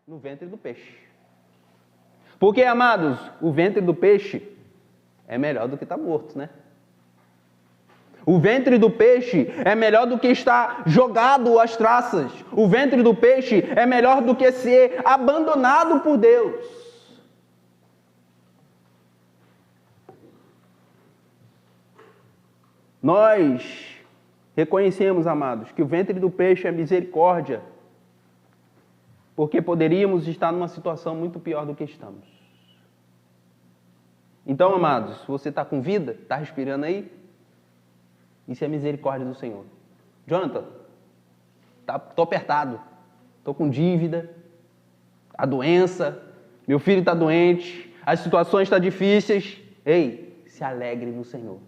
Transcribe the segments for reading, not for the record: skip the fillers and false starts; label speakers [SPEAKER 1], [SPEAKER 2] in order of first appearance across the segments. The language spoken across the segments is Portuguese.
[SPEAKER 1] no ventre do peixe. Porque, amados, o ventre do peixe é melhor do que estar morto, né? O ventre do peixe é melhor do que estar jogado às traças. O ventre do peixe é melhor do que ser abandonado por Deus. Nós reconhecemos, amados, que o ventre do peixe é misericórdia, porque poderíamos estar numa situação muito pior do que estamos. Então, amados, se você está com vida, está respirando aí, isso é misericórdia do Senhor. Jonathan, estou apertado, estou com dívida, a doença, meu filho está doente, as situações estão difíceis. Ei, se alegre no Senhor,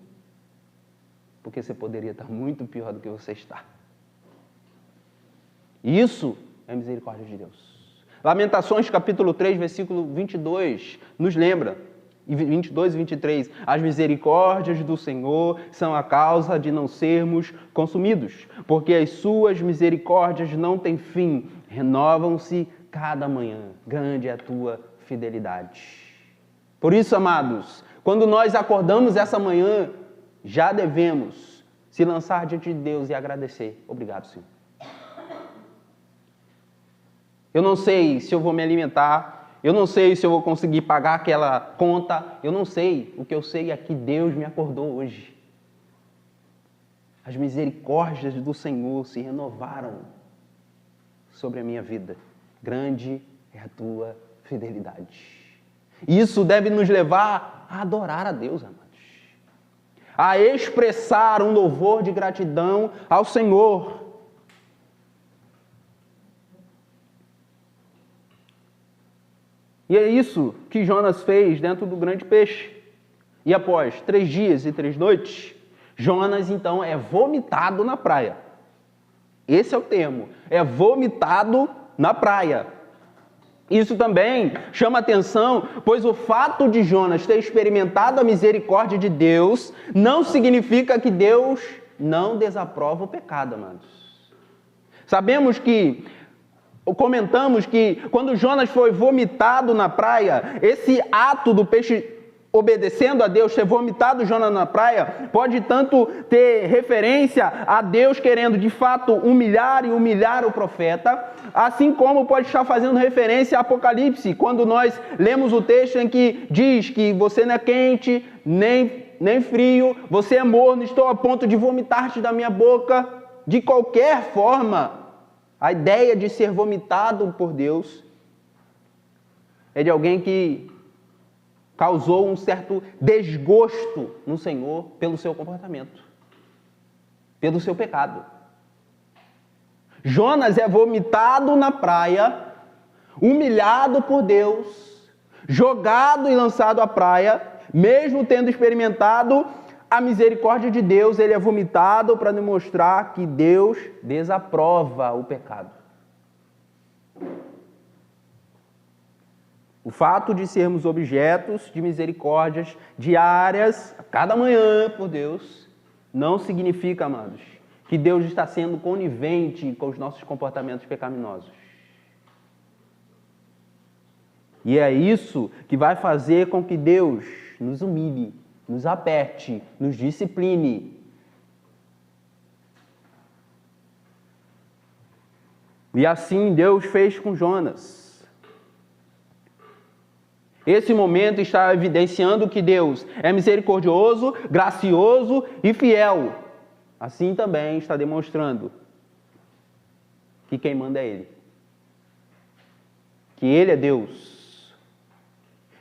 [SPEAKER 1] porque você poderia estar muito pior do que você está. Isso é misericórdia de Deus. Lamentações capítulo 3, versículo 22, nos lembra, 22 e 23, as misericórdias do Senhor são a causa de não sermos consumidos, porque as suas misericórdias não têm fim, renovam-se cada manhã, grande é a tua fidelidade. Por isso, amados, quando nós acordamos essa manhã, já devemos se lançar diante de Deus e agradecer. Obrigado, Senhor. Eu não sei se eu vou me alimentar, eu não sei se eu vou conseguir pagar aquela conta, eu não sei. O que eu sei é que Deus me acordou hoje. As misericórdias do Senhor se renovaram sobre a minha vida. Grande é a tua fidelidade. Isso deve nos levar a adorar a Deus, amados. A expressar um louvor de gratidão ao Senhor. E é isso que Jonas fez dentro do grande peixe. E após 3 dias e 3 noites, Jonas então é vomitado na praia. Esse é o termo, é vomitado na praia. Isso também chama atenção, pois o fato de Jonas ter experimentado a misericórdia de Deus não significa que Deus não desaprova o pecado, amados. Comentamos que quando Jonas foi vomitado na praia, esse ato do peixe obedecendo a Deus, ter vomitado Jonas na praia, pode tanto ter referência a Deus querendo de fato humilhar o profeta, assim como pode estar fazendo referência a Apocalipse, quando nós lemos o texto em que diz que você não é quente, nem frio, você é morno, estou a ponto de vomitar-te da minha boca. De qualquer forma, a ideia de ser vomitado por Deus é de alguém que causou um certo desgosto no Senhor pelo seu comportamento, pelo seu pecado. Jonas é vomitado na praia, humilhado por Deus, jogado e lançado à praia, mesmo tendo experimentado a misericórdia de Deus, ele é vomitado para demonstrar que Deus desaprova o pecado. O fato de sermos objetos de misericórdias diárias, a cada manhã por Deus, não significa, amados, que Deus está sendo conivente com os nossos comportamentos pecaminosos. E é isso que vai fazer com que Deus nos humilhe, nos aperte, nos discipline. E assim Deus fez com Jonas. Esse momento está evidenciando que Deus é misericordioso, gracioso e fiel. Assim também está demonstrando que quem manda é Ele. Que Ele é Deus.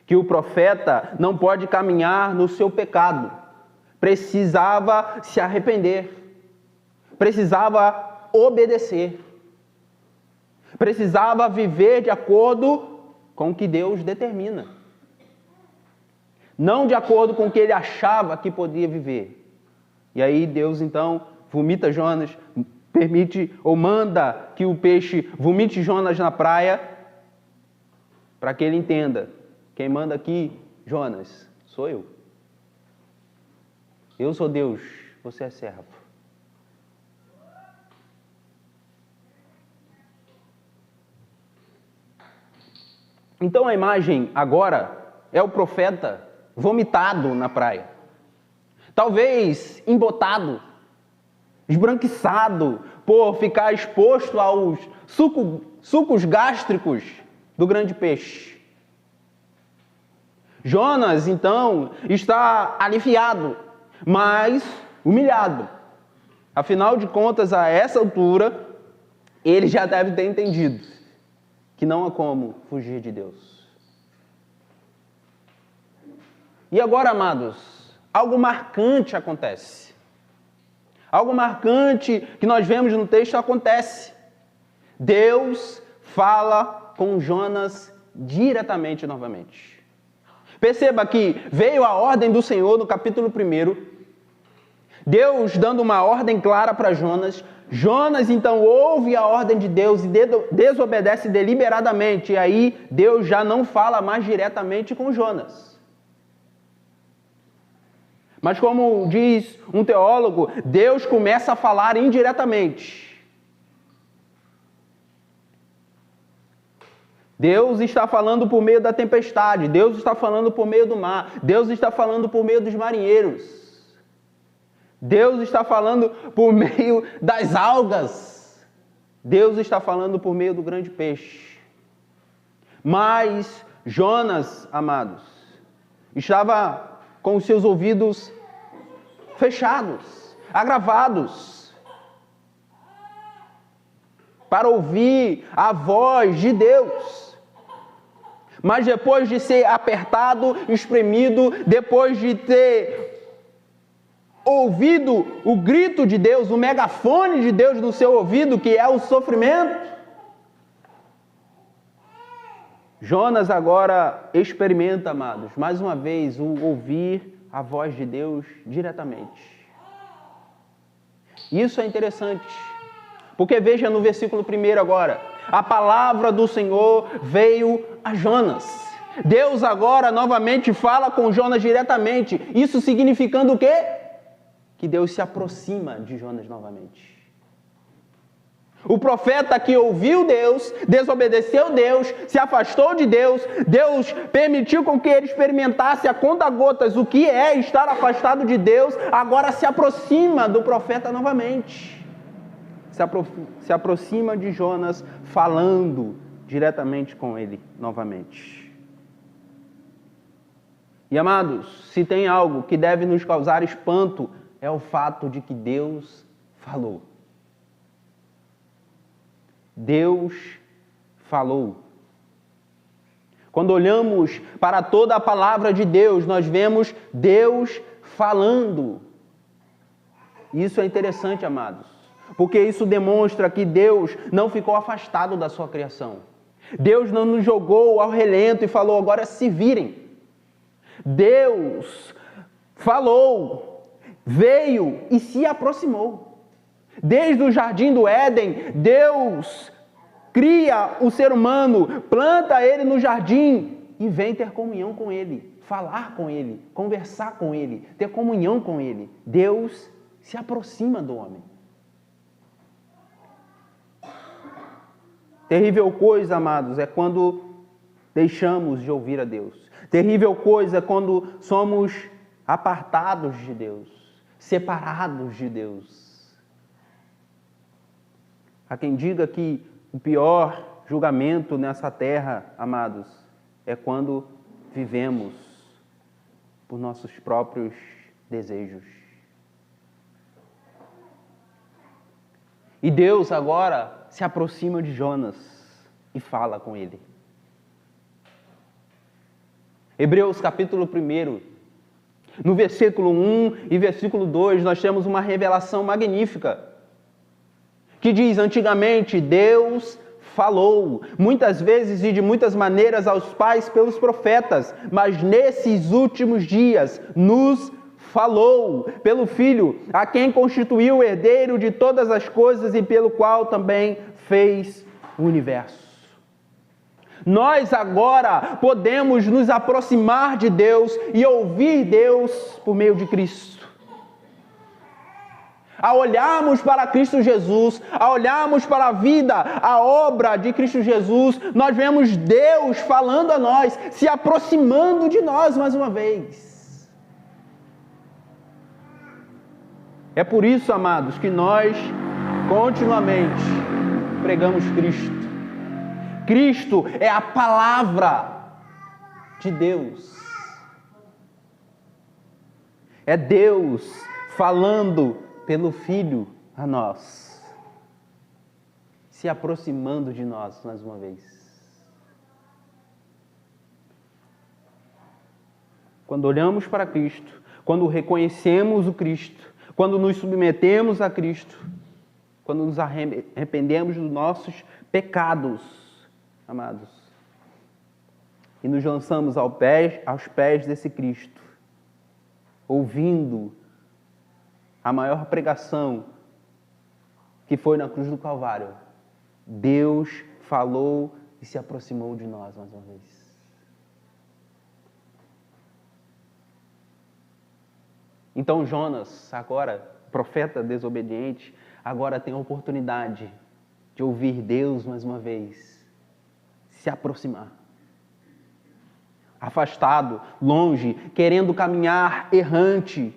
[SPEAKER 1] Que o profeta não pode caminhar no seu pecado. Precisava se arrepender. Precisava obedecer. Precisava viver de acordo com o que Deus determina. Não de acordo com o que ele achava que podia viver. E aí Deus então vomita Jonas, permite ou manda que o peixe vomite Jonas na praia, para que ele entenda, quem manda aqui, Jonas, sou eu. Eu sou Deus, você é servo. Então a imagem agora é o profeta vomitado na praia. Talvez embotado, esbranquiçado por ficar exposto aos sucos gástricos do grande peixe. Jonas, então, está aliviado, mas humilhado. Afinal de contas, a essa altura, ele já deve ter entendido que não há como fugir de Deus. E agora, amados, algo marcante acontece. Algo marcante que nós vemos no texto acontece. Deus fala com Jonas diretamente novamente. Perceba que veio a ordem do Senhor no capítulo 1, Deus dando uma ordem clara para Jonas. Jonas então ouve a ordem de Deus e desobedece deliberadamente. E aí Deus já não fala mais diretamente com Jonas. Mas como diz um teólogo, Deus começa a falar indiretamente. Deus está falando por meio da tempestade, Deus está falando por meio do mar, Deus está falando por meio dos marinheiros, Deus está falando por meio das algas, Deus está falando por meio do grande peixe. Mas Jonas, amados, estava com os seus ouvidos fechados, agravados, para ouvir a voz de Deus. Mas depois de ser apertado, espremido, depois de ter ouvido o grito de Deus, o megafone de Deus no seu ouvido, que é o sofrimento, Jonas agora experimenta, amados, mais uma vez, o ouvir a voz de Deus diretamente. Isso é interessante, porque veja no versículo 1 agora, a palavra do Senhor veio a Jonas. Deus agora novamente fala com Jonas diretamente. Isso significando o quê? Que Deus se aproxima de Jonas novamente. O profeta que ouviu Deus, desobedeceu Deus, se afastou de Deus, Deus permitiu com que ele experimentasse a conta-gotas o que é estar afastado de Deus, agora se aproxima do profeta novamente. Se aproxima de Jonas, falando diretamente com ele novamente. E amados, se tem algo que deve nos causar espanto, é o fato de que Deus falou. Deus falou. Quando olhamos para toda a palavra de Deus, nós vemos Deus falando. Isso é interessante, amados, porque isso demonstra que Deus não ficou afastado da sua criação. Deus não nos jogou ao relento e falou, agora se virem. Deus falou, veio e se aproximou. Desde o jardim do Éden, Deus cria o ser humano, planta ele no jardim e vem ter comunhão com ele, falar com ele, conversar com ele, ter comunhão com ele. Deus se aproxima do homem. Terrível coisa, amados, é quando deixamos de ouvir a Deus. Terrível coisa é quando somos apartados de Deus, separados de Deus. Há quem diga que o pior julgamento nessa terra, amados, é quando vivemos por nossos próprios desejos. E Deus agora se aproxima de Jonas e fala com ele. Hebreus capítulo 1, no versículo 1 e versículo 2, nós temos uma revelação magnífica, que diz, antigamente Deus falou, muitas vezes e de muitas maneiras aos pais pelos profetas, mas nesses últimos dias nos falou pelo Filho, a quem constituiu o herdeiro de todas as coisas e pelo qual também fez o universo. Nós agora podemos nos aproximar de Deus e ouvir Deus por meio de Cristo. A olharmos para Cristo Jesus, a olharmos para a vida, a obra de Cristo Jesus, nós vemos Deus falando a nós, se aproximando de nós mais uma vez. É por isso, amados, que nós continuamente pregamos Cristo. Cristo é a palavra de Deus. É Deus falando pelo Filho a nós, se aproximando de nós mais uma vez. Quando olhamos para Cristo, quando reconhecemos o Cristo, quando nos submetemos a Cristo, quando nos arrependemos dos nossos pecados, amados, e nos lançamos aos pés desse Cristo, ouvindo a maior pregação que foi na cruz do Calvário, Deus falou e se aproximou de nós mais uma vez. Então Jonas, agora, profeta desobediente, agora tem a oportunidade de ouvir Deus mais uma vez, se aproximar. Afastado, longe, querendo caminhar errante,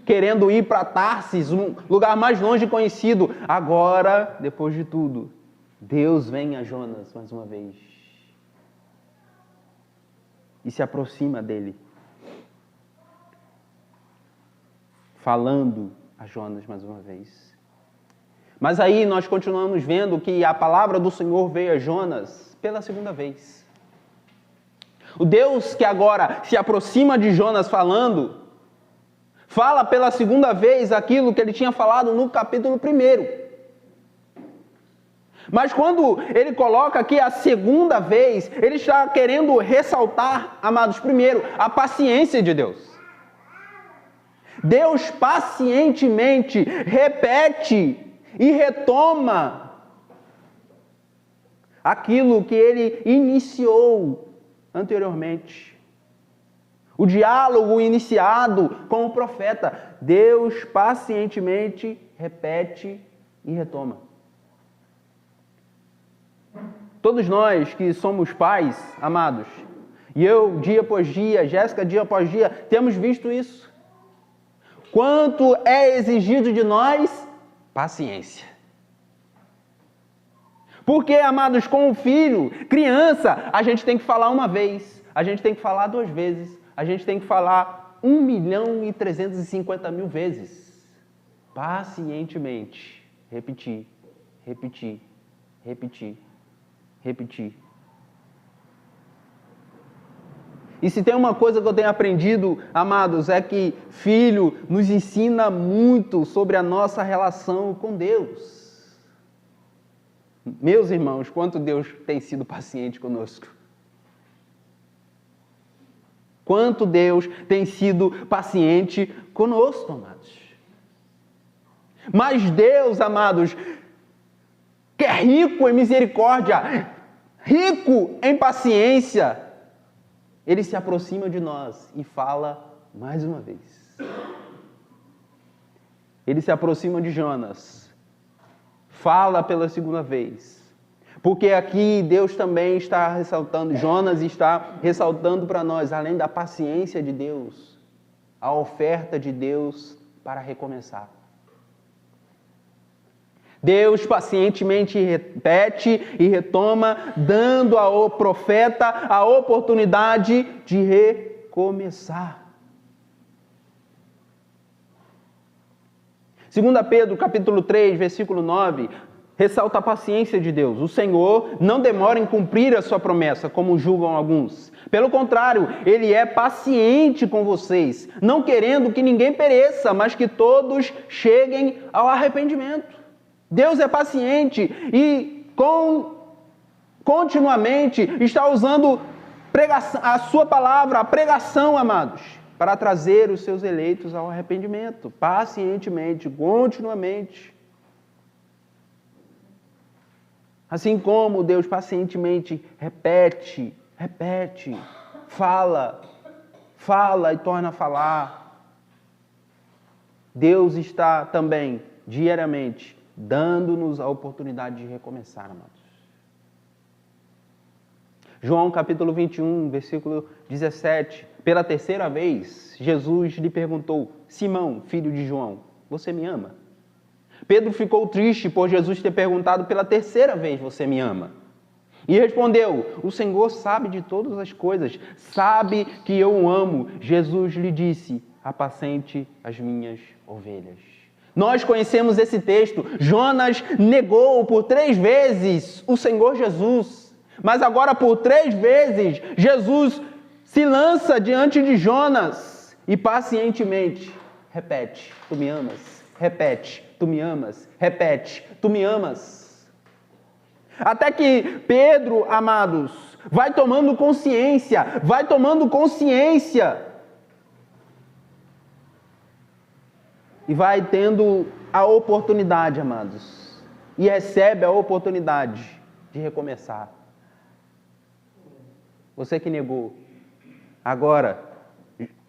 [SPEAKER 1] querendo ir para Tarsis, um lugar mais longe conhecido. Agora, depois de tudo, Deus vem a Jonas mais uma vez e se aproxima dele, falando a Jonas mais uma vez. Mas aí nós continuamos vendo que a palavra do Senhor veio a Jonas pela segunda vez. O Deus que agora se aproxima de Jonas falando, fala pela segunda vez aquilo que ele tinha falado no capítulo 1. Mas quando ele coloca aqui a segunda vez, ele está querendo ressaltar, amados, primeiro, a paciência de Deus. Deus pacientemente repete e retoma aquilo que ele iniciou anteriormente. O diálogo iniciado com o profeta, Deus pacientemente repete e retoma. Todos nós que somos pais, amados, e eu dia após dia, Jéssica dia após dia, temos visto isso. Quanto é exigido de nós? Paciência. Porque, amados, com o filho, criança, a gente tem que falar uma vez, a gente tem que falar 2 vezes, a gente tem que falar 1.350.000 vezes. Pacientemente. Repetir, repetir, repetir, repetir. E se tem uma coisa que eu tenho aprendido, amados, é que filho nos ensina muito sobre a nossa relação com Deus. Meus irmãos, quanto Deus tem sido paciente conosco. Quanto Deus tem sido paciente conosco, amados. Mas Deus, amados, que é rico em misericórdia, rico em paciência, Ele se aproxima de nós e fala mais uma vez. Ele se aproxima de Jonas, fala pela segunda vez. Porque aqui Deus também está ressaltando, Jonas está ressaltando para nós, além da paciência de Deus, a oferta de Deus para recomeçar. Deus pacientemente repete e retoma, dando ao profeta a oportunidade de recomeçar. 2 Pedro, capítulo 3, versículo 9, ressalta a paciência de Deus. O Senhor não demora em cumprir a sua promessa, como julgam alguns. Pelo contrário, Ele é paciente com vocês, não querendo que ninguém pereça, mas que todos cheguem ao arrependimento. Deus é paciente e continuamente está usando a sua palavra, a pregação, amados, para trazer os seus eleitos ao arrependimento, pacientemente, continuamente. Assim como Deus pacientemente repete, fala e torna a falar, Deus está também diariamente, dando-nos a oportunidade de recomeçar, amados. João capítulo 21, versículo 17. Pela terceira vez, Jesus lhe perguntou: Simão, filho de João, você me ama? Pedro ficou triste por Jesus ter perguntado pela terceira vez: você me ama? E respondeu: o Senhor sabe de todas as coisas, sabe que eu o amo. Jesus lhe disse: apacente as minhas ovelhas. Nós conhecemos esse texto. Jonas negou por 3 vezes o Senhor Jesus. Mas agora por 3 vezes, Jesus se lança diante de Jonas e pacientemente repete: tu me amas? Repete: tu me amas? Repete: tu me amas? Até que Pedro, amados, vai tomando consciência e vai tendo a oportunidade, amados, e recebe a oportunidade de recomeçar. Você que negou, agora,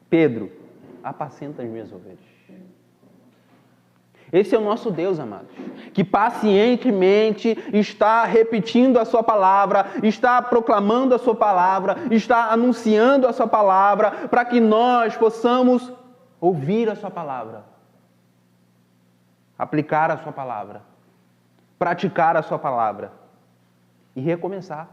[SPEAKER 1] Pedro, apacenta as minhas ovelhas. Esse é o nosso Deus, amados, que pacientemente está repetindo a sua palavra, está proclamando a sua palavra, está anunciando a sua palavra, para que nós possamos ouvir a sua palavra, aplicar a sua palavra, praticar a sua palavra e recomeçar.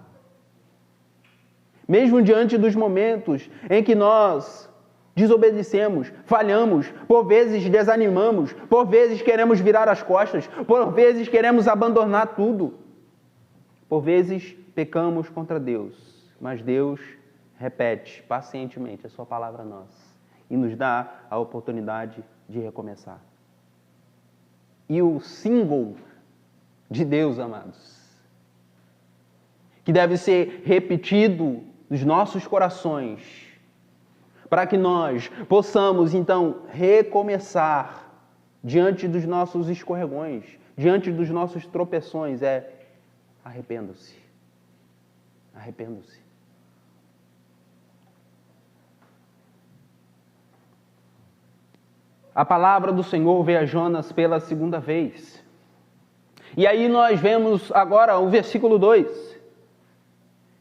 [SPEAKER 1] Mesmo diante dos momentos em que nós desobedecemos, falhamos, por vezes desanimamos, por vezes queremos virar as costas, por vezes queremos abandonar tudo, por vezes pecamos contra Deus, mas Deus repete pacientemente a sua palavra a nós e nos dá a oportunidade de recomeçar. E o single de Deus, amados, que deve ser repetido nos nossos corações, para que nós possamos, então, recomeçar diante dos nossos escorregões, diante dos nossos tropeções, arrependa-se. Arrependa-se. A palavra do Senhor veio a Jonas pela segunda vez. E aí nós vemos agora o versículo 2.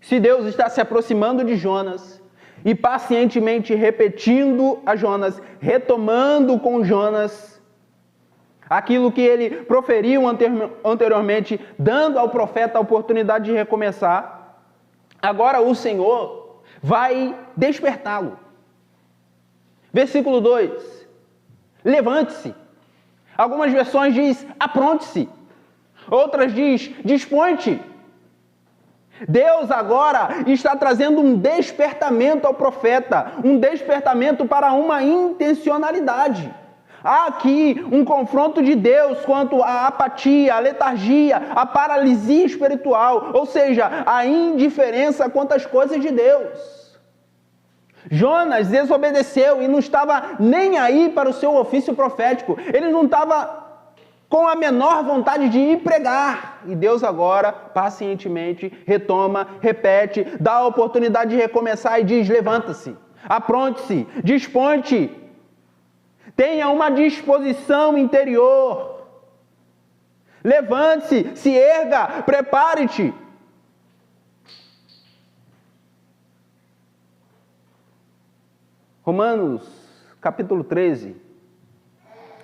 [SPEAKER 1] Se Deus está se aproximando de Jonas e pacientemente repetindo a Jonas, retomando com Jonas aquilo que ele proferiu anteriormente, dando ao profeta a oportunidade de recomeçar, agora o Senhor vai despertá-lo. Versículo 2: levante-se. Algumas versões diz: apronte-se. Outras diz: dispõe-te. Deus agora está trazendo um despertamento ao profeta, um despertamento para uma intencionalidade. Há aqui um confronto de Deus quanto à apatia, à letargia, à paralisia espiritual, ou seja, a indiferença quanto às coisas de Deus. Jonas desobedeceu e não estava nem aí para o seu ofício profético, ele não estava com a menor vontade de ir pregar. E Deus agora, pacientemente, retoma, repete, dá a oportunidade de recomeçar e diz: levanta-se, apronte-se, dispõe-te, tenha uma disposição interior, levante-se, se erga, prepare-te. Romanos, capítulo 13,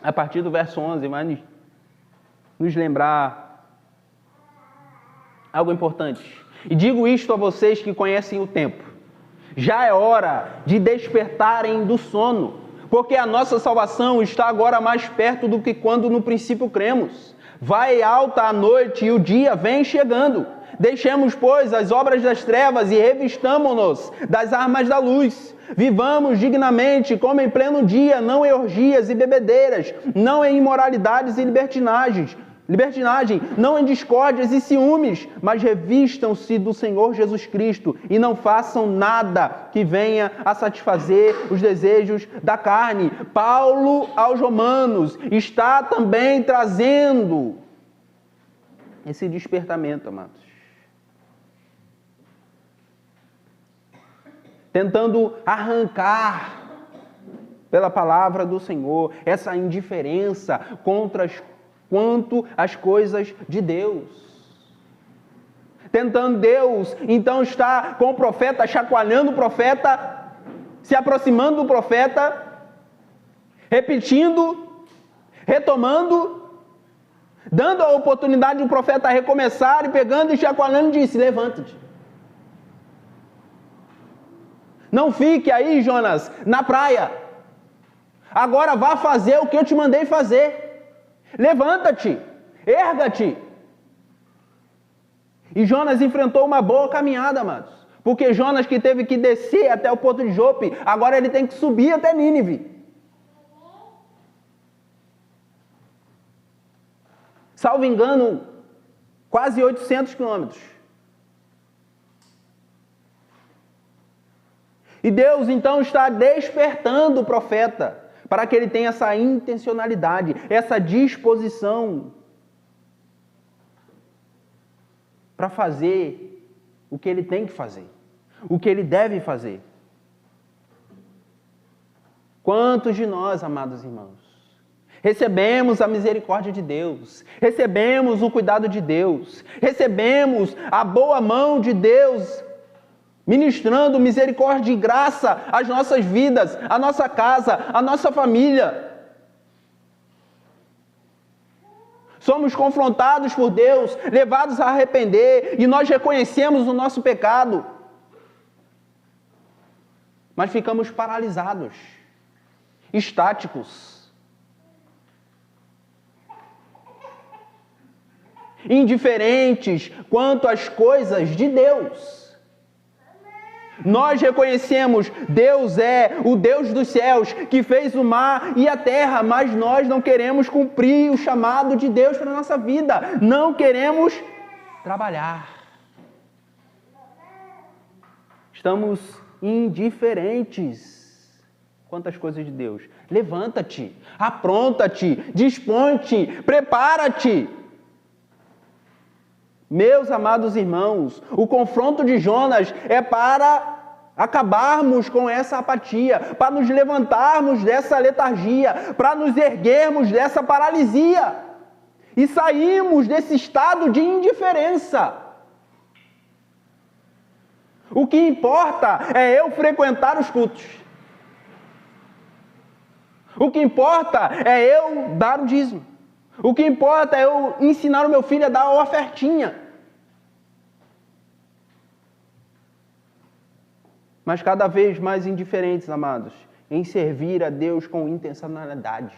[SPEAKER 1] a partir do verso 11, vai nos lembrar algo importante. E digo isto a vocês que conhecem o tempo. Já é hora de despertarem do sono, porque a nossa salvação está agora mais perto do que quando no princípio cremos. Vai alta a noite e o dia vem chegando. Deixemos, pois, as obras das trevas e revistamo-nos das armas da luz. Vivamos dignamente, como em pleno dia, não em orgias e bebedeiras, não em imoralidades e libertinagem, não em discórdias e ciúmes, mas revistam-se do Senhor Jesus Cristo e não façam nada que venha a satisfazer os desejos da carne. Paulo aos Romanos está também trazendo esse despertamento, amados. Tentando arrancar pela palavra do Senhor essa indiferença contra as quanto às coisas de Deus. Tentando Deus, então está com o profeta, chacoalhando o profeta, se aproximando do profeta, repetindo, retomando, dando a oportunidade do profeta a recomeçar, e pegando e chacoalhando, disse: levanta-te. Não fique aí, Jonas, na praia. Agora vá fazer o que eu te mandei fazer. Levanta-te, erga-te. E Jonas enfrentou uma boa caminhada, amados. Porque Jonas, que teve que descer até o porto de Jope, agora ele tem que subir até Nínive. Salvo engano, quase 800 quilômetros. E Deus então está despertando o profeta para que ele tenha essa intencionalidade, essa disposição para fazer o que ele tem que fazer, o que ele deve fazer. Quantos de nós, amados irmãos, recebemos a misericórdia de Deus, recebemos o cuidado de Deus, recebemos a boa mão de Deus, ministrando misericórdia e graça às nossas vidas, à nossa casa, à nossa família. Somos confrontados por Deus, levados a arrepender, e nós reconhecemos o nosso pecado. Mas ficamos paralisados, estáticos, indiferentes quanto às coisas de Deus. Nós reconhecemos, Deus é o Deus dos céus, que fez o mar e a terra, mas nós não queremos cumprir o chamado de Deus para a nossa vida. Não queremos trabalhar. Estamos indiferentes quanto às coisas de Deus. Levanta-te, apronta-te, dispõe-te, prepara-te. Meus amados irmãos, o confronto de Jonas é para acabarmos com essa apatia, para nos levantarmos dessa letargia, para nos erguermos dessa paralisia e sairmos desse estado de indiferença. O que importa é eu frequentar os cultos. O que importa é eu dar o dízimo. O que importa é eu ensinar o meu filho a dar a ofertinha. Mas cada vez mais indiferentes, amados, em servir a Deus com intencionalidade.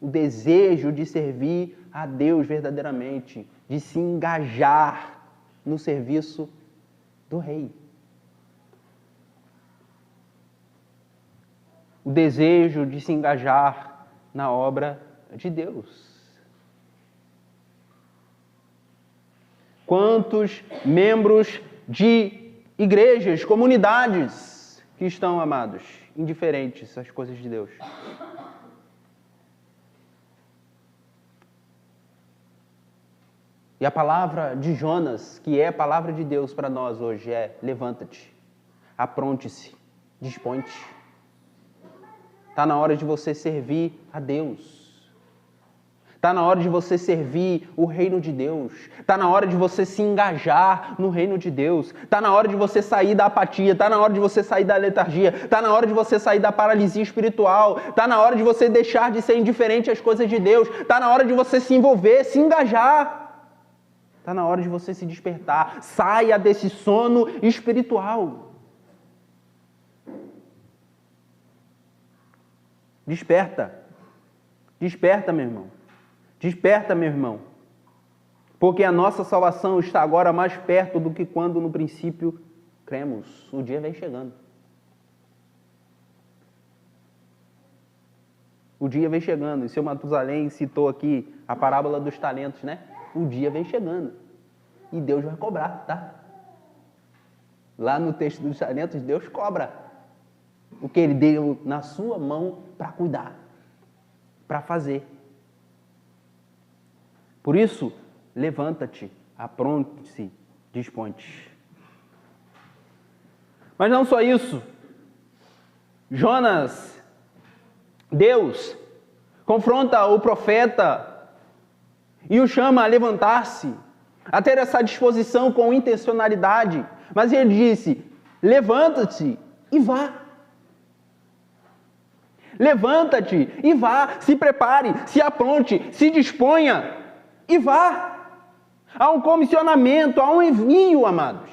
[SPEAKER 1] O desejo de servir a Deus verdadeiramente, de se engajar no serviço do Rei. O desejo de se engajar na obra de Deus. Quantos membros de igrejas, comunidades que estão, amados, indiferentes às coisas de Deus? E a palavra de Jonas, que é a palavra de Deus para nós hoje, é: levanta-te, apronte-se, dispõe-te. Está na hora de você servir a Deus. Está na hora de você servir o reino de Deus. Está na hora de você se engajar no reino de Deus. Está na hora de você sair da apatia. Está na hora de você sair da letargia. Está na hora de você sair da paralisia espiritual. Está na hora de você deixar de ser indiferente às coisas de Deus. Está na hora de você se envolver, se engajar. Está na hora de você se despertar. Saia desse sono espiritual. Desperta. Desperta, meu irmão. Desperta, meu irmão. Porque a nossa salvação está agora mais perto do que quando no princípio cremos. O dia vem chegando. O dia vem chegando. E seu Matusalém citou aqui a parábola dos talentos, né? O dia vem chegando. E Deus vai cobrar, tá? Lá no texto dos talentos, Deus cobra o que Ele deu na sua mão para cuidar, para fazer. Por isso, levanta-te, apronte-se, dispõe-te. Mas não só isso. Jonas, Deus, confronta o profeta e o chama a levantar-se, a ter essa disposição com intencionalidade. Mas ele disse: levanta-te e vá. Levanta-te e vá, se prepare, se apronte, se disponha e vá. Há um comissionamento, há um envio, amados.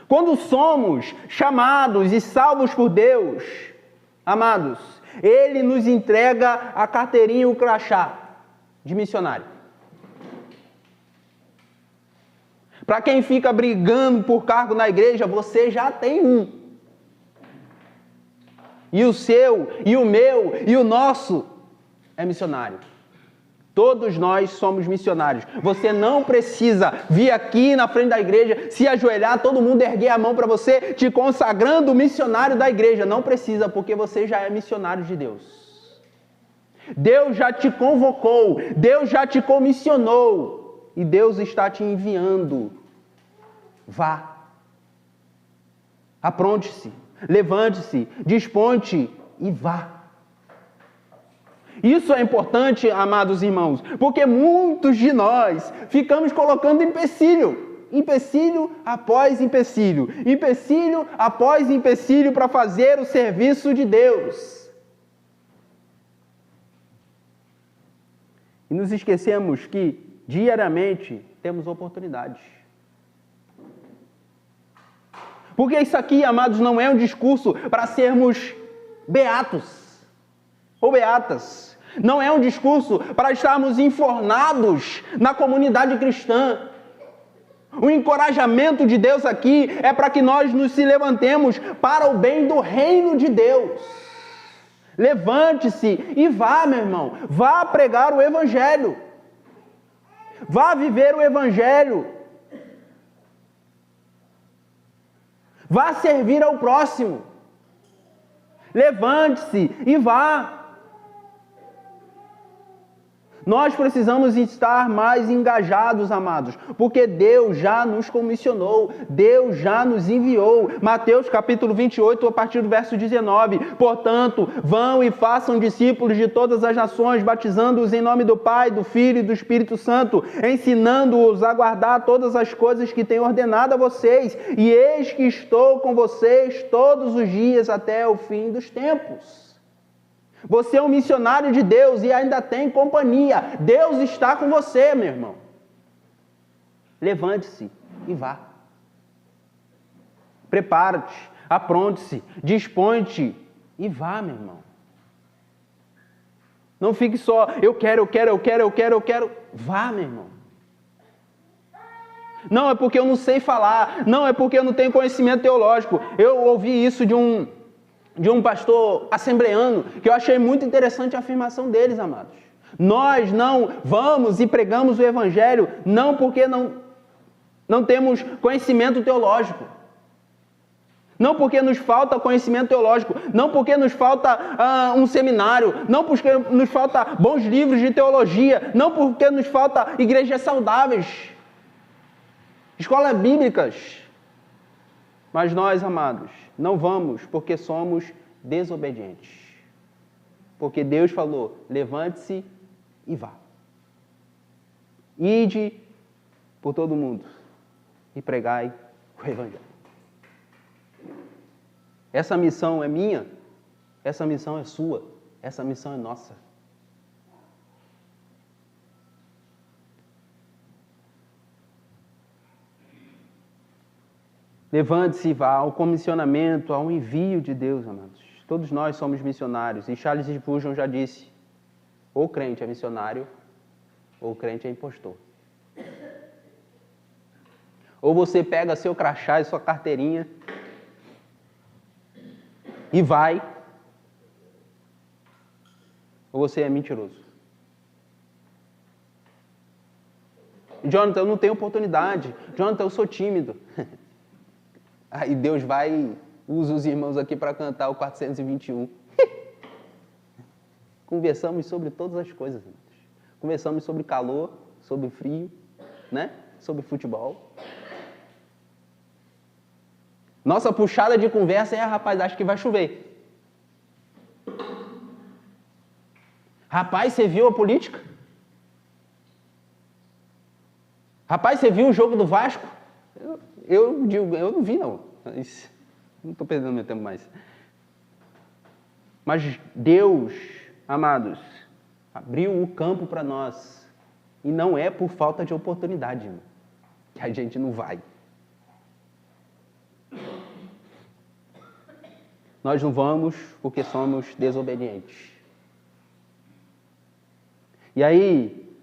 [SPEAKER 1] Quando somos chamados e salvos por Deus, amados, Ele nos entrega a carteirinha e o crachá de missionário. Para quem fica brigando por cargo na igreja, você já tem um. E o seu, e o meu, e o nosso é missionário. Todos nós somos missionários. Você não precisa vir aqui na frente da igreja, se ajoelhar, todo mundo erguer a mão para você, te consagrando missionário da igreja. Não precisa, porque você já é missionário de Deus. Deus já te convocou, Deus já te comissionou. E Deus está te enviando. Vá. Apronte-se, levante-se, disponte e vá. Isso é importante, amados irmãos, porque muitos de nós ficamos colocando empecilho após empecilho após empecilho para fazer o serviço de Deus. E nos esquecemos que diariamente temos oportunidades. Porque isso aqui, amados, não é um discurso para sermos beatos ou beatas. Não é um discurso para estarmos enfornados na comunidade cristã. O encorajamento de Deus aqui é para que nós nos se levantemos para o bem do reino de Deus. Levante-se e vá, meu irmão. Vá pregar o Evangelho. Vá viver o Evangelho. Vá servir ao próximo. Levante-se e vá. Nós precisamos estar mais engajados, amados, porque Deus já nos comissionou, Deus já nos enviou. Mateus capítulo 28, a partir do verso 19. Portanto, vão e façam discípulos de todas as nações, batizando-os em nome do Pai, do Filho e do Espírito Santo, ensinando-os a guardar todas as coisas que tenho ordenado a vocês. E eis que estou com vocês todos os dias até o fim dos tempos. Você é um missionário de Deus e ainda tem companhia. Deus está com você, meu irmão. Levante-se e vá. Prepara-te, apronte-se, dispõe-te e vá, meu irmão. Não fique só, eu quero. Vá, meu irmão. Não é porque eu não sei falar, não é porque eu não tenho conhecimento teológico. Eu ouvi isso de um pastor assembleano, que eu achei muito interessante a afirmação deles, amados. Nós não vamos e pregamos o Evangelho, não porque não temos conhecimento teológico. Não porque nos falta conhecimento teológico, não porque nos falta um seminário, não porque nos falta bons livros de teologia, não porque nos falta igrejas saudáveis, escolas bíblicas. Mas nós, amados, não vamos porque somos desobedientes. Porque Deus falou, levante-se e vá. Ide por todo mundo e pregai o Evangelho. Essa missão é minha, essa missão é sua, essa missão é nossa. Levante-se e vá ao comissionamento, ao envio de Deus, amados. Todos nós somos missionários. E Charles Spurgeon já disse, ou crente é missionário, ou crente é impostor. Ou você pega seu crachá e sua carteirinha e vai, ou você é mentiroso. Jonathan, eu não tenho oportunidade. Jonathan, eu sou tímido. Aí Deus vai e usa os irmãos aqui para cantar o 421. Conversamos sobre todas as coisas. Conversamos sobre calor, sobre frio, né? Sobre futebol. Nossa puxada de conversa é, rapaz, acho que vai chover. Rapaz, você viu a política? Rapaz, você viu o jogo do Vasco? Eu não vi, não. Não estou perdendo meu tempo mais. Mas Deus, amados, abriu o campo para nós. E não é por falta de oportunidade, irmão, que a gente não vai. Nós não vamos porque somos desobedientes. E aí,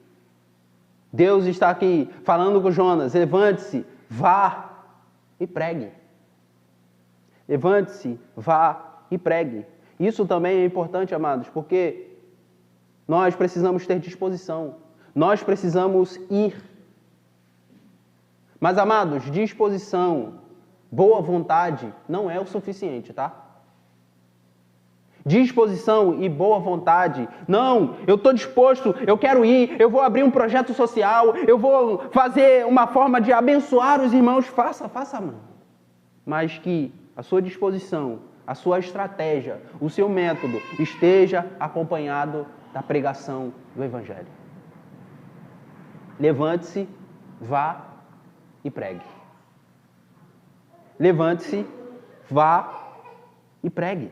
[SPEAKER 1] Deus está aqui falando com Jonas: levante-se, vá e pregue. Levante-se, vá e pregue. Isso também é importante, amados, porque nós precisamos ter disposição. Nós precisamos ir. Mas, amados, disposição, boa vontade não é o suficiente, tá? Disposição e boa vontade. Não, eu estou disposto, eu quero ir, eu vou abrir um projeto social, eu vou fazer uma forma de abençoar os irmãos. Faça, mano. Mas que a sua disposição, a sua estratégia, o seu método esteja acompanhado da pregação do Evangelho. Levante-se, vá e pregue. Levante-se, vá e pregue.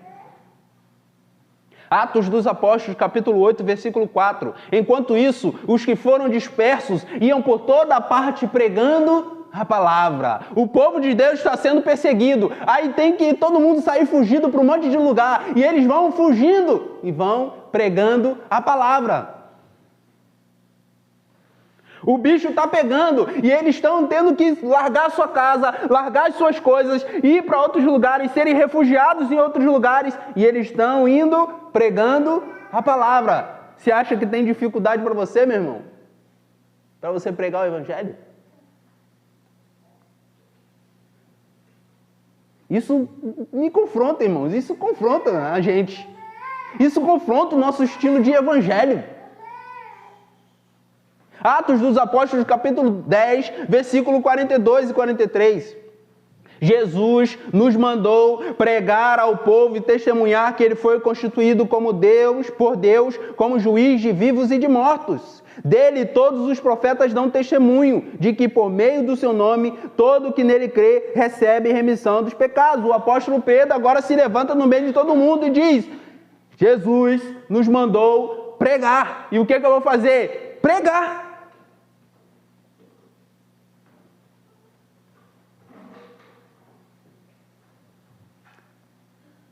[SPEAKER 1] Atos dos Apóstolos, capítulo 8, versículo 4. Enquanto isso, os que foram dispersos iam por toda a parte pregando a palavra. O povo de Deus está sendo perseguido. Aí tem que todo mundo sair fugindo para um monte de lugar. E eles vão fugindo e vão pregando a palavra. O bicho está pegando e eles estão tendo que largar a sua casa, largar as suas coisas, ir para outros lugares, serem refugiados em outros lugares, e eles estão indo pregando a palavra. Você acha que tem dificuldade para você, meu irmão? Para você pregar o Evangelho? Isso me confronta, irmãos. Isso confronta a gente. Isso confronta o nosso estilo de Evangelho. Atos dos Apóstolos, capítulo 10, versículo 42 e 43. Jesus nos mandou pregar ao povo e testemunhar que ele foi constituído como Deus, por Deus, como juiz de vivos e de mortos. Dele todos os profetas dão testemunho de que por meio do seu nome todo que nele crê recebe remissão dos pecados. O apóstolo Pedro agora se levanta no meio de todo mundo e diz: Jesus nos mandou pregar. E o que eu vou fazer? Pregar.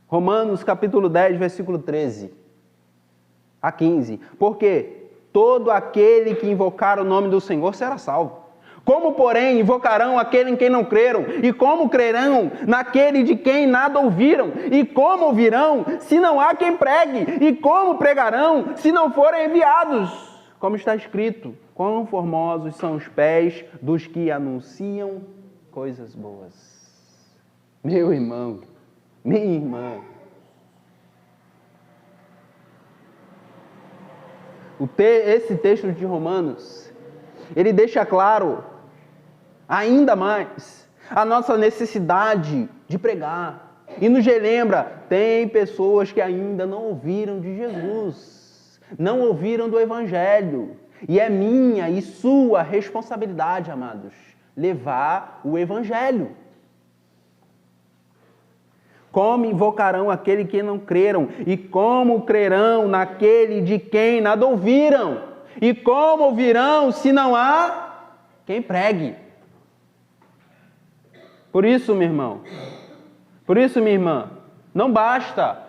[SPEAKER 1] Romanos capítulo 10, versículo 13 a 15. Porque todo aquele que invocar o nome do Senhor será salvo. Como, porém, invocarão aquele em quem não creram? E como crerão naquele de quem nada ouviram? E como ouvirão se não há quem pregue? E como pregarão se não forem enviados? Como está escrito: quão formosos são os pés dos que anunciam coisas boas. Meu irmão, minha irmã, esse texto de Romanos, ele deixa claro ainda mais a nossa necessidade de pregar. E nos relembra, tem pessoas que ainda não ouviram de Jesus, não ouviram do Evangelho. E é minha e sua responsabilidade, amados, levar o Evangelho. Como invocarão aquele que não creram? E como crerão naquele de quem nada ouviram? E como ouvirão se não há quem pregue? Por isso, meu irmão, por isso, minha irmã, não basta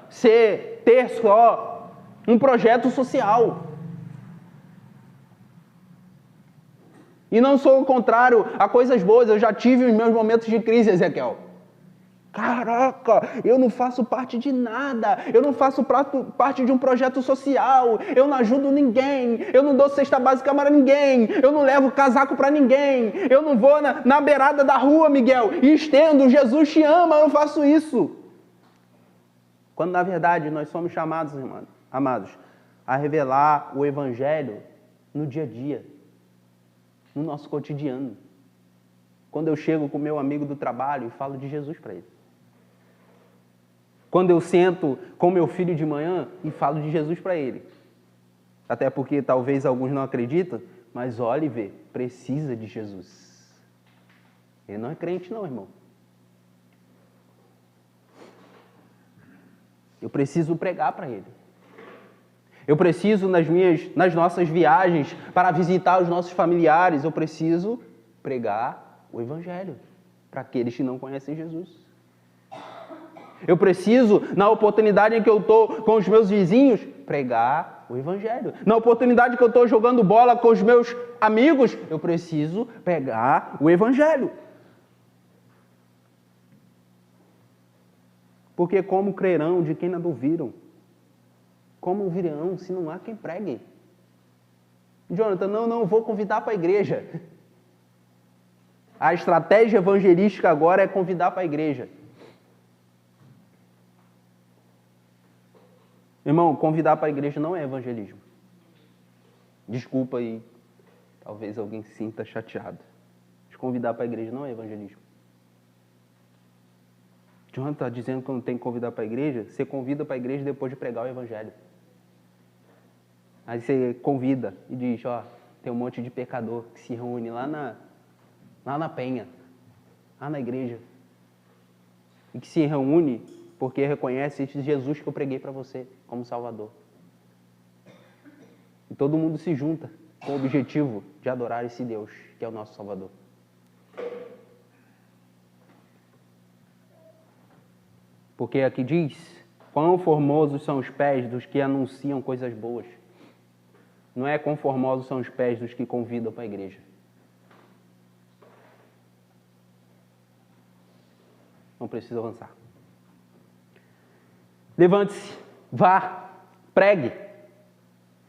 [SPEAKER 1] ter só um projeto social. E não sou o contrário a coisas boas. Eu já tive os meus momentos de crise, Ezequiel. Caraca, eu não faço parte de nada, eu não faço parte de um projeto social, eu não ajudo ninguém, eu não dou cesta básica para ninguém, eu não levo casaco para ninguém, eu não vou na beirada da rua, Miguel, e estendo, Jesus te ama, eu não faço isso. Quando na verdade nós somos chamados, irmãos, amados, a revelar o Evangelho no dia a dia, no nosso cotidiano. Quando eu chego com meu amigo do trabalho e falo de Jesus para ele. Quando eu sento com meu filho de manhã e falo de Jesus para ele. até porque talvez alguns não acreditam, mas Oliver precisa de Jesus. Ele não é crente não, irmão. Eu preciso pregar para ele. Eu preciso, nas nossas viagens, para visitar os nossos familiares, eu preciso pregar o Evangelho para aqueles que não conhecem Jesus. Eu preciso, na oportunidade em que eu estou com os meus vizinhos, pregar o Evangelho. Na oportunidade que eu estou jogando bola com os meus amigos, eu preciso pregar o Evangelho. Porque como crerão de quem não ouviram? Como ouvirão se não há quem pregue? Jonathan, não vou convidar para a igreja. A estratégia evangelística agora é convidar para a igreja. Irmão, convidar para a igreja não é evangelismo. Desculpa aí, talvez alguém se sinta chateado. Mas convidar para a igreja não é evangelismo. Jonathan está dizendo que não tem que convidar para a igreja. Você convida para a igreja depois de pregar o evangelho. Aí você convida e diz, ó, tem um monte de pecador que se reúne lá na penha, lá na igreja. E que se reúne porque reconhece esse Jesus que eu preguei para você como Salvador. E todo mundo se junta com o objetivo de adorar esse Deus que é o nosso Salvador. Porque aqui diz, quão formosos são os pés dos que anunciam coisas boas. Não é quão formosos são os pés dos que convidam para a igreja. Não precisa avançar. Levante-se, vá, pregue.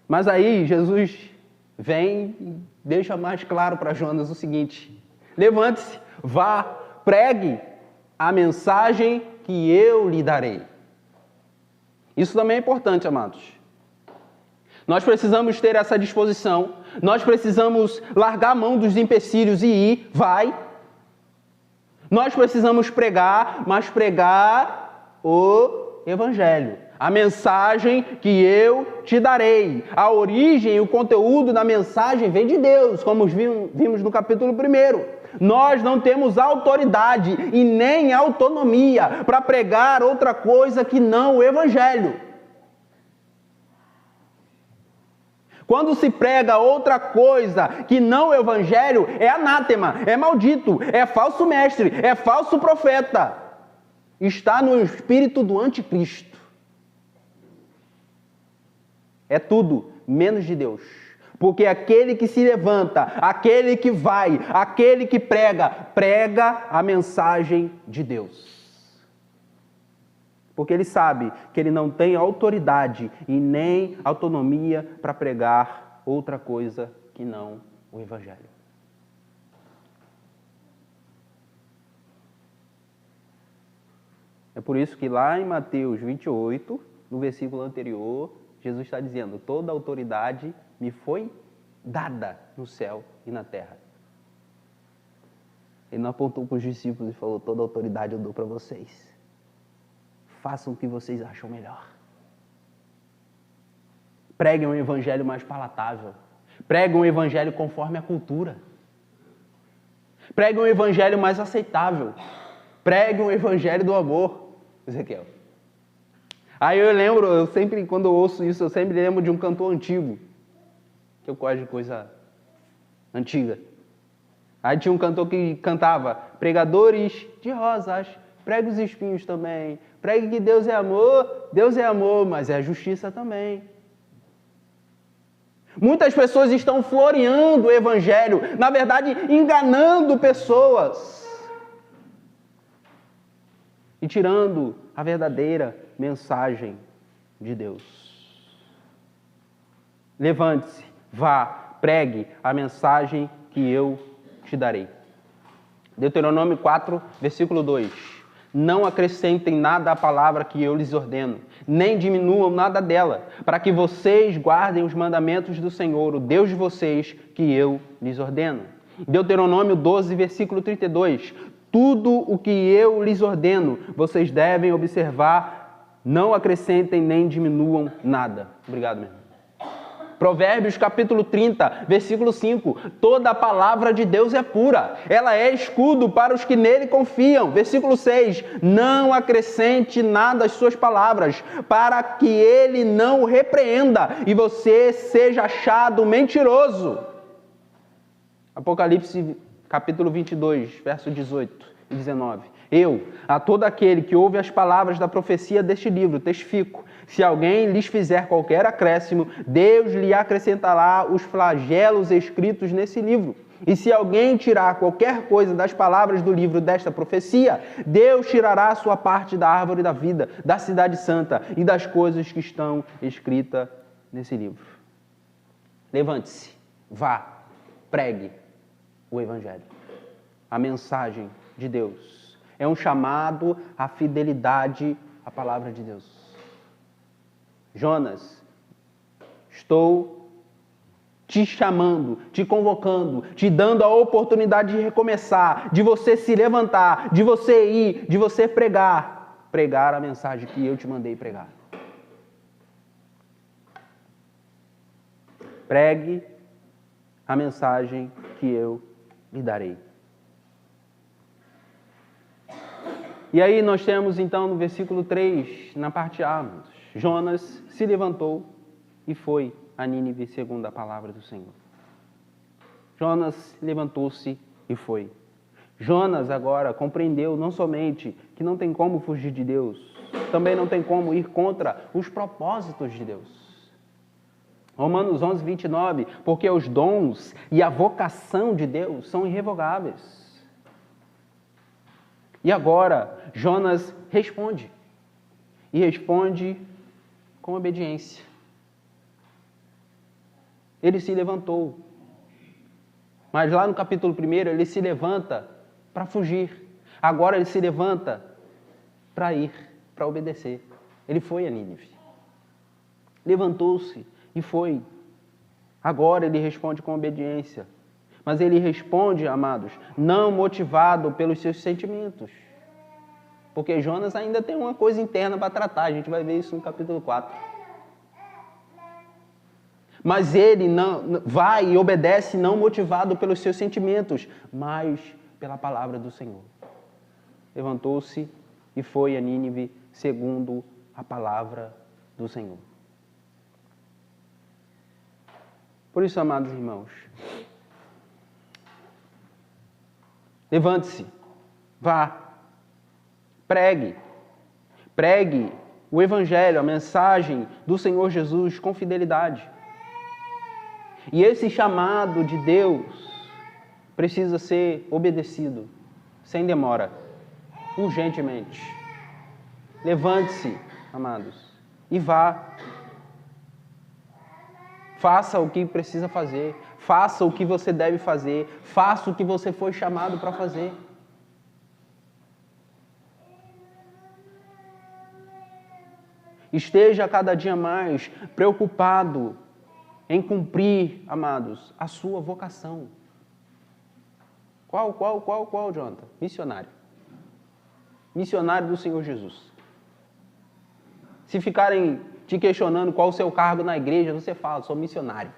[SPEAKER 1] Mas aí Jesus vem e deixa mais claro para Jonas o seguinte: levante-se, vá, pregue a mensagem que eu lhe darei. Isso também é importante, amados. Nós precisamos ter essa disposição, nós precisamos largar a mão dos empecilhos e ir, vai. Nós precisamos pregar, mas pregar o Evangelho, a mensagem que eu te darei. A origem e o conteúdo da mensagem vem de Deus, como vimos no capítulo 1. Nós não temos autoridade e nem autonomia para pregar outra coisa que não o Evangelho. Quando se prega outra coisa que não o Evangelho, é anátema, é maldito, é falso mestre, é falso profeta. Está no espírito do anticristo. É tudo menos de Deus. Porque aquele que se levanta, aquele que vai, aquele que prega, prega a mensagem de Deus. Porque ele sabe que ele não tem autoridade e nem autonomia para pregar outra coisa que não o Evangelho. É por isso que lá em Mateus 28, no versículo anterior, Jesus está dizendo, toda autoridade me foi dada no céu e na terra. Ele não apontou para os discípulos e falou, toda autoridade eu dou para vocês. Façam o que vocês acham melhor. Preguem um evangelho mais palatável. Preguem um evangelho conforme a cultura. Preguem um evangelho mais aceitável. Preguem um evangelho do amor. Ezequiel. Aí eu sempre, quando eu ouço isso, eu sempre lembro de um cantor antigo. Que eu gosto de coisa antiga. Aí tinha um cantor que cantava, pregadores de rosas, pregue os espinhos também. Pregue que Deus é amor, mas é justiça também. Muitas pessoas estão floreando o Evangelho, na verdade, enganando pessoas. E tirando a verdadeira mensagem de Deus. Levante-se, vá, pregue a mensagem que eu te darei. Deuteronômio 4, versículo 2. Não acrescentem nada à palavra que eu lhes ordeno, nem diminuam nada dela, para que vocês guardem os mandamentos do Senhor, o Deus de vocês, que eu lhes ordeno. Deuteronômio 12, versículo 32. Tudo o que eu lhes ordeno, vocês devem observar, não acrescentem nem diminuam nada. Obrigado, meu irmão. Provérbios capítulo 30, versículo 5. Toda a palavra de Deus é pura. Ela é escudo para os que nele confiam. Versículo 6. Não acrescente nada às suas palavras, para que ele não o repreenda e você seja achado mentiroso. Apocalipse capítulo 22, verso 18 e 19. Eu, a todo aquele que ouve as palavras da profecia deste livro, testifico: se alguém lhes fizer qualquer acréscimo, Deus lhe acrescentará os flagelos escritos nesse livro. E se alguém tirar qualquer coisa das palavras do livro desta profecia, Deus tirará a sua parte da árvore da vida, da cidade santa e das coisas que estão escritas nesse livro. Levante-se, vá, pregue o Evangelho, a mensagem de Deus. É um chamado à fidelidade à palavra de Deus. Jonas, estou te chamando, te convocando, te dando a oportunidade de recomeçar, de você se levantar, de você ir, de você pregar a mensagem que eu te mandei pregar. Pregue a mensagem que eu lhe darei. E aí nós temos então no versículo 3, na parte A, Jonas se levantou e foi a Nínive segundo a palavra do Senhor. Jonas levantou-se e foi. Jonas agora compreendeu não somente que não tem como fugir de Deus, também não tem como ir contra os propósitos de Deus. Romanos 11, 29, porque os dons e a vocação de Deus são irrevogáveis. E agora, Jonas responde. E responde com obediência. Ele se levantou. Mas lá no capítulo 1, ele se levanta para fugir. Agora ele se levanta para ir, para obedecer. Ele foi a Nínive. Levantou-se e foi. Agora ele responde com obediência. Mas ele responde, amados, não motivado pelos seus sentimentos. Porque Jonas ainda tem uma coisa interna para tratar. A gente vai ver isso no capítulo 4. Mas ele não vai e obedece não motivado pelos seus sentimentos, mas pela palavra do Senhor. Levantou-se e foi a Nínive segundo a palavra do Senhor. Por isso, amados irmãos, levante-se, vá, pregue o Evangelho, a mensagem do Senhor Jesus com fidelidade. E esse chamado de Deus precisa ser obedecido, sem demora, urgentemente. Levante-se, amados, e vá. Faça o que precisa fazer, faça o que você deve fazer, faça o que você foi chamado para fazer. Esteja cada dia mais preocupado em cumprir, amados, a sua vocação. Qual, Jonathan? Missionário. Missionário do Senhor Jesus. Se ficarem te questionando qual o seu cargo na igreja, você fala, sou missionário.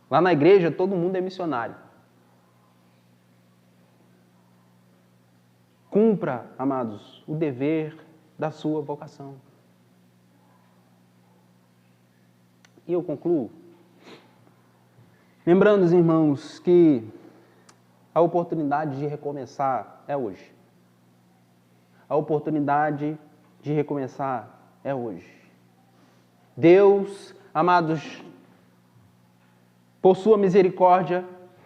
[SPEAKER 1] Lá na igreja, todo mundo é missionário. Cumpra, amados, o dever da sua vocação. E eu concluo lembrando, os irmãos, que a oportunidade de recomeçar é hoje. A oportunidade de recomeçar é hoje. Deus, amados, por sua misericórdia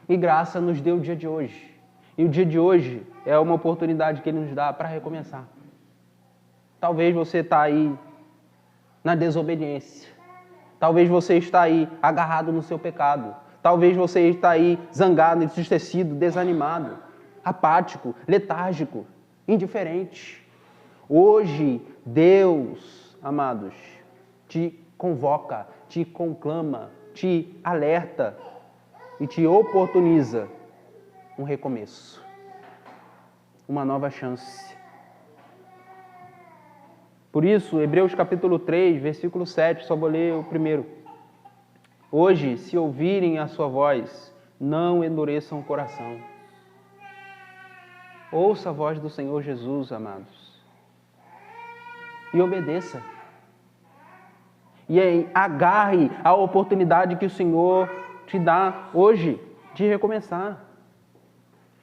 [SPEAKER 1] e graça, nos deu o dia de hoje. E o dia de hoje é uma oportunidade que Ele nos dá para recomeçar. Talvez você está aí na desobediência. Talvez você está aí agarrado no seu pecado. Talvez você está aí zangado, entristecido, desanimado, apático, letárgico, indiferente. Hoje, Deus, amados, te convoca, te conclama, te alerta e te oportuniza um recomeço, uma nova chance. Por isso, Hebreus capítulo 3, versículo 7, só vou ler o primeiro. Hoje, se ouvirem a sua voz, não endureçam o coração. Ouça a voz do Senhor Jesus, amados, e obedeça. E aí, agarre a oportunidade que o Senhor te dá hoje de recomeçar,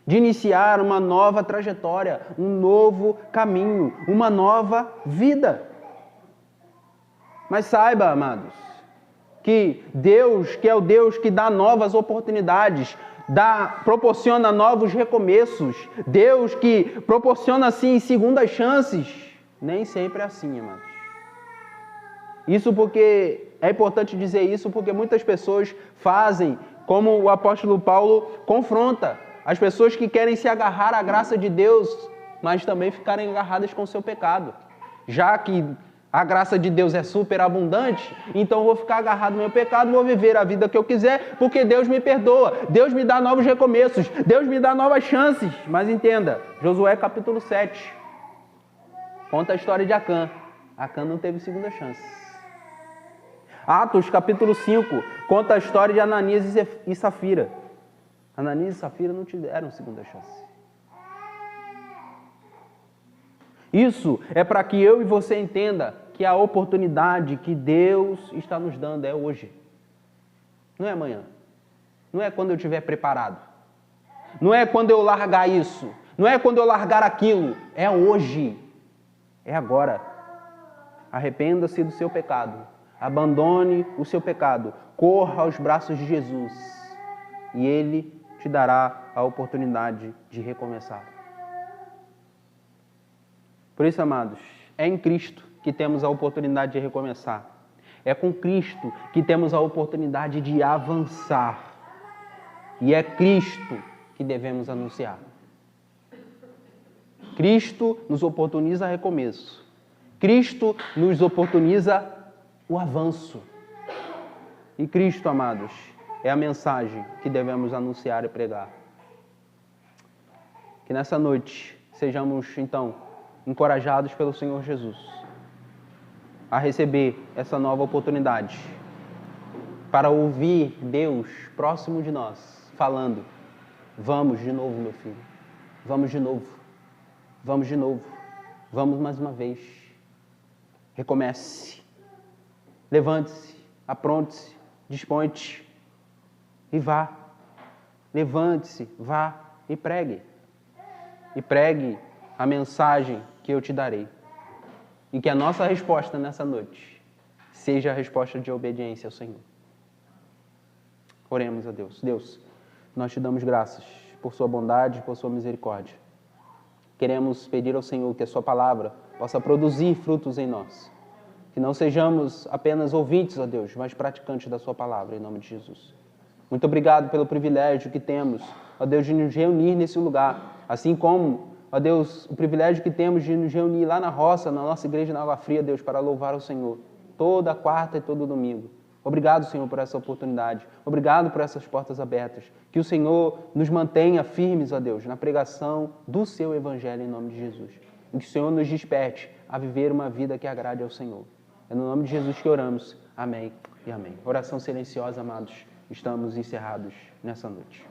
[SPEAKER 1] de iniciar uma nova trajetória, um novo caminho, uma nova vida. Mas saiba, amados, que Deus, que é o Deus que dá novas oportunidades, proporciona novos recomeços, Deus que proporciona, assim, segundas chances, nem sempre é assim, amados. Isso porque, é importante dizer isso porque muitas pessoas fazem, como o apóstolo Paulo confronta, as pessoas que querem se agarrar à graça de Deus, mas também ficarem agarradas com o seu pecado. Já que a graça de Deus é superabundante, então eu vou ficar agarrado no meu pecado, vou viver a vida que eu quiser, porque Deus me perdoa, Deus me dá novos recomeços, Deus me dá novas chances. Mas entenda, Josué capítulo 7, conta a história de Acã. Acã não teve segunda chance. Atos capítulo 5, conta a história de Ananias e Safira. Ananias e Safira não tiveram segunda chance. Isso é para que eu e você entenda que a oportunidade que Deus está nos dando é hoje. Não é amanhã. Não é quando eu estiver preparado. Não é quando eu largar isso. Não é quando eu largar aquilo. É hoje. É agora. Arrependa-se do seu pecado. Abandone o seu pecado. Corra aos braços de Jesus. E Ele te dará a oportunidade de recomeçar. Por isso, amados, é em Cristo que temos a oportunidade de recomeçar. É com Cristo que temos a oportunidade de avançar. E é Cristo que devemos anunciar. Cristo nos oportuniza recomeço. Cristo nos oportuniza o avanço. E Cristo, amados, é a mensagem que devemos anunciar e pregar. Que nessa noite sejamos, então, encorajados pelo Senhor Jesus a receber essa nova oportunidade para ouvir Deus próximo de nós, falando: vamos de novo, meu filho, vamos de novo, vamos de novo, vamos mais uma vez, recomece, levante-se, apronte-se, dispõe-te e vá, levante-se, vá e pregue a mensagem que eu te darei. E que a nossa resposta nessa noite seja a resposta de obediência ao Senhor. Oremos a Deus. Deus, nós te damos graças por sua bondade, por sua misericórdia. Queremos pedir ao Senhor que a sua palavra possa produzir frutos em nós. Que não sejamos apenas ouvintes, ó Deus, mas praticantes da sua palavra, em nome de Jesus. Muito obrigado pelo privilégio que temos, ó Deus, de nos reunir nesse lugar, assim como, ó Deus, o privilégio que temos de nos reunir lá na roça, na nossa igreja na Água Fria, Deus, para louvar o Senhor, toda quarta e todo domingo. Obrigado, Senhor, por essa oportunidade. Obrigado por essas portas abertas. Que o Senhor nos mantenha firmes, ó Deus, na pregação do seu Evangelho, em nome de Jesus. E que o Senhor nos desperte a viver uma vida que agrade ao Senhor. É no nome de Jesus que oramos. Amém e amém. Oração silenciosa, amados. Estamos encerrados nessa noite.